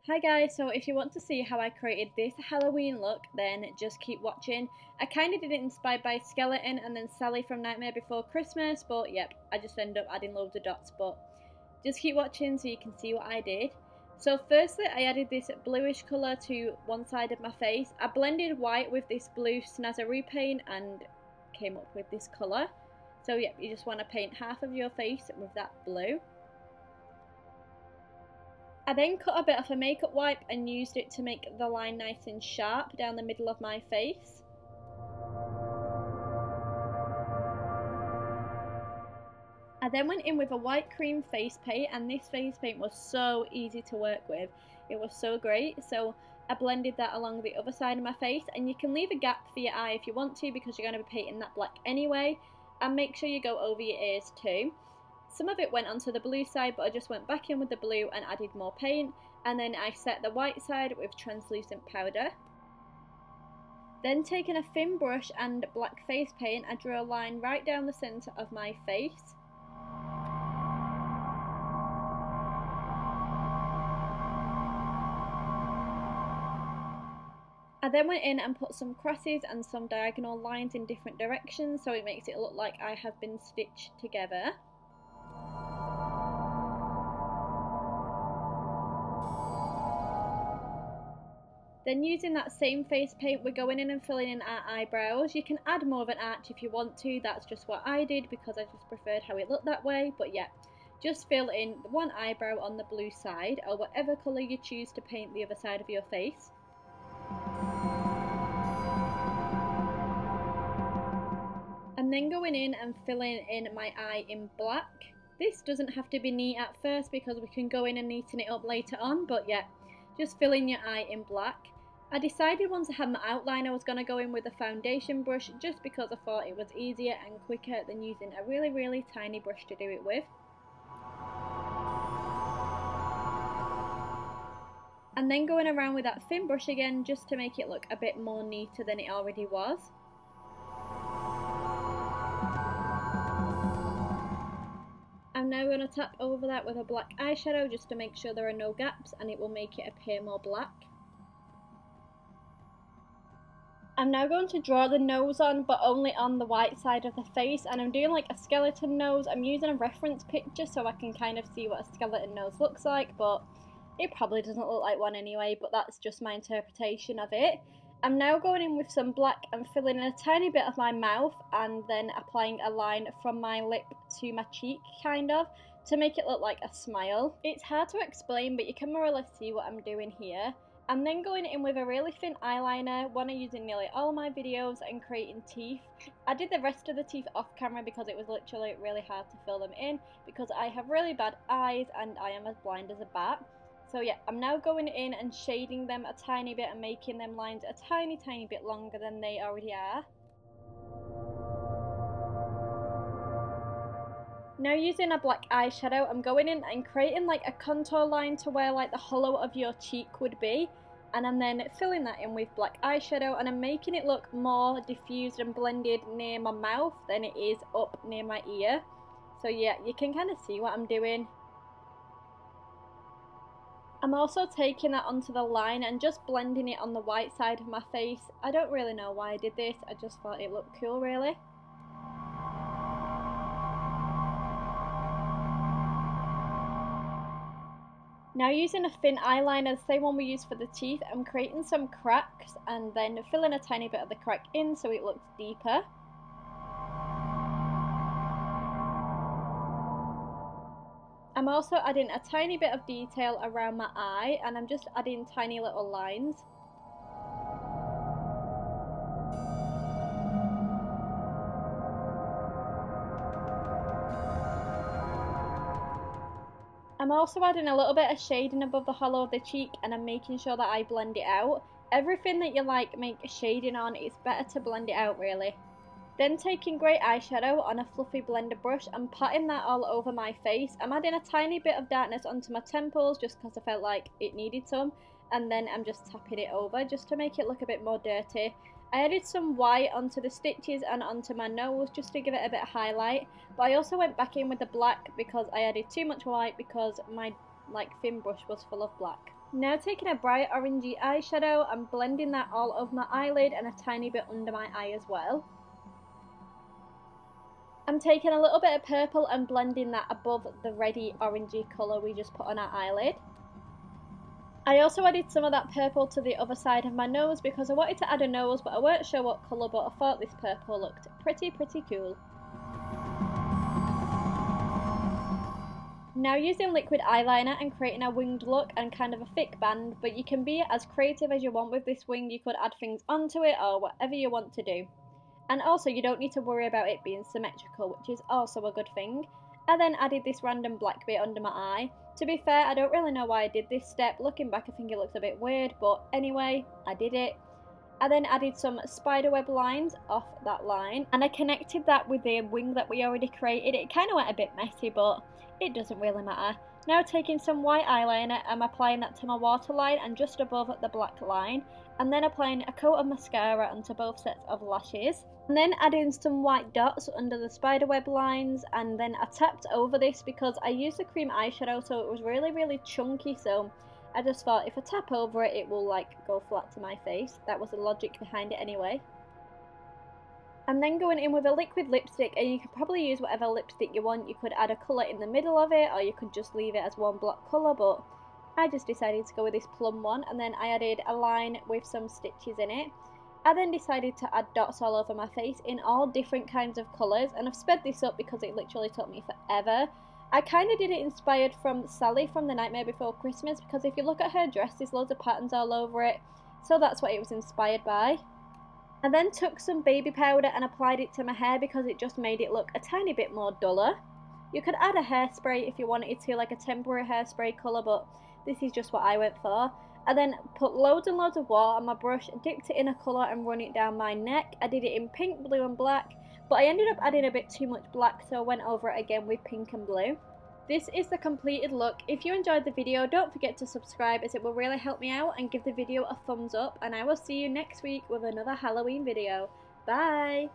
Hi guys, so if you want to see how I created this Halloween look, then just keep watching. I kind of did it inspired by Skeleton and then Sally from Nightmare Before Christmas, but yep, I just ended up adding loads of dots, but just keep watching so you can see what I did. So firstly, I added this bluish colour to one side of my face. I blended white with this blue Snazaroo paint and came up with this colour. So yep, you just want to paint half of your face with that blue. I then cut a bit off a makeup wipe and used it to make the line nice and sharp down the middle of my face. I then went in with a white cream face paint, and this face paint was so easy to work with. It was so great, so I blended that along the other side of my face, and you can leave a gap for your eye if you want to because you're going to be painting that black anyway, and make sure you go over your ears too. Some of it went onto the blue side, but I just went back in with the blue and added more paint, and then I set the white side with translucent powder. Then taking a thin brush and black face paint, I drew a line right down the centre of my face. I then went in and put some crosses and some diagonal lines in different directions so it makes it look like I have been stitched together. Then using that same face paint, we're going in and filling in our eyebrows. You can add more of an arch if you want to, that's just what I did because I just preferred how it looked that way, but yeah, just fill in one eyebrow on the blue side or whatever colour you choose to paint the other side of your face. I'm then going in and filling in my eye in black. This doesn't have to be neat at first because we can go in and neaten it up later on, but yeah, just fill in your eye in black. I decided once I had my outline I was going to go in with a foundation brush just because I thought it was easier and quicker than using a really tiny brush to do it with. And then going around with that thin brush again just to make it look a bit more neater than it already was. I'm now going to tap over that with a black eyeshadow just to make sure there are no gaps and it will make it appear more black. I'm now going to draw the nose on, but only on the white side of the face, and I'm doing like a skeleton nose. I'm using a reference picture so I can kind of see what a skeleton nose looks like, but it probably doesn't look like one anyway, but that's just my interpretation of it. I'm now going in with some black and filling in a tiny bit of my mouth and then applying a line from my lip to my cheek kind of to make it look like a smile. It's hard to explain, but you can more or less see what I'm doing here. I'm then going in with a really thin eyeliner, one I use in nearly all my videos, and creating teeth. I did the rest of the teeth off camera because it was literally really hard to fill them in because I have really bad eyes and I am as blind as a bat. So yeah, I'm now going in and shading them a tiny bit and making them lines a tiny bit longer than they already are. Now using a black eyeshadow, I'm going in and creating like a contour line to where like the hollow of your cheek would be, and I'm then filling that in with black eyeshadow, and I'm making it look more diffused and blended near my mouth than it is up near my ear. So yeah, you can kind of see what I'm doing. I'm also taking that onto the line and just blending it on the white side of my face. I don't really know why I did this, I just thought it looked cool really. Now using a thin eyeliner, the same one we used for the teeth, I'm creating some cracks and then filling a tiny bit of the crack in so it looks deeper. I'm also adding a tiny bit of detail around my eye, and I'm just adding tiny little lines. I'm also adding a little bit of shading above the hollow of the cheek, and I'm making sure that I blend it out. Everything that you like make shading on, it's better to blend it out really. Then taking grey eyeshadow on a fluffy blender brush and patting that all over my face. I'm adding a tiny bit of darkness onto my temples just because I felt like it needed some, and then I'm just tapping it over just to make it look a bit more dirty. I added some white onto the stitches and onto my nose just to give it a bit of highlight, but I also went back in with the black because I added too much white because my thin brush was full of black. Now taking a bright orangey eyeshadow and blending that all over my eyelid and a tiny bit under my eye as well. I'm taking a little bit of purple and blending that above the reddy orangey colour we just put on our eyelid. I also added some of that purple to the other side of my nose because I wanted to add a nose but I weren't sure what colour, but I thought this purple looked pretty cool. Now using liquid eyeliner and creating a winged look and kind of a thick band, but you can be as creative as you want with this wing. You could add things onto it or whatever you want to do. And also you don't need to worry about it being symmetrical, which is also a good thing. I then added this random black bit under my eye. To be fair, I don't really know why I did this step. Looking back I think it looks a bit weird, but anyway, I did it. I then added some spiderweb lines off that line and I connected that with the wing that we already created. It kind of went a bit messy, but it doesn't really matter. Now taking some white eyeliner, I'm applying that to my waterline and just above the black line, and then applying a coat of mascara onto both sets of lashes. And then adding some white dots under the spiderweb lines, and then I tapped over this because I used the cream eyeshadow so it was really chunky, so I just thought if I tap over it, it will like go flat to my face. That was the logic behind it anyway. I'm then going in with a liquid lipstick, and you could probably use whatever lipstick you want. You could add a colour in the middle of it, or you could just leave it as one block colour, but I just decided to go with this plum one, and then I added a line with some stitches in it. I then decided to add dots all over my face in all different kinds of colours, and I've sped this up because it literally took me forever. I kind of did it inspired from Sally from The Nightmare Before Christmas, because if you look at her dress, there's loads of patterns all over it, so that's what it was inspired by. I then took some baby powder and applied it to my hair because it just made it look a tiny bit more duller. You could add a hairspray if you wanted to, like a temporary hairspray colour, but this is just what I went for. I then put loads and loads of water on my brush, dipped it in a colour and run it down my neck. I did it in pink, blue and black, but I ended up adding a bit too much black, so I went over it again with pink and blue. This is the completed look. If you enjoyed the video, don't forget to subscribe as it will really help me out, and give the video a thumbs up, and I will see you next week with another Halloween video. Bye!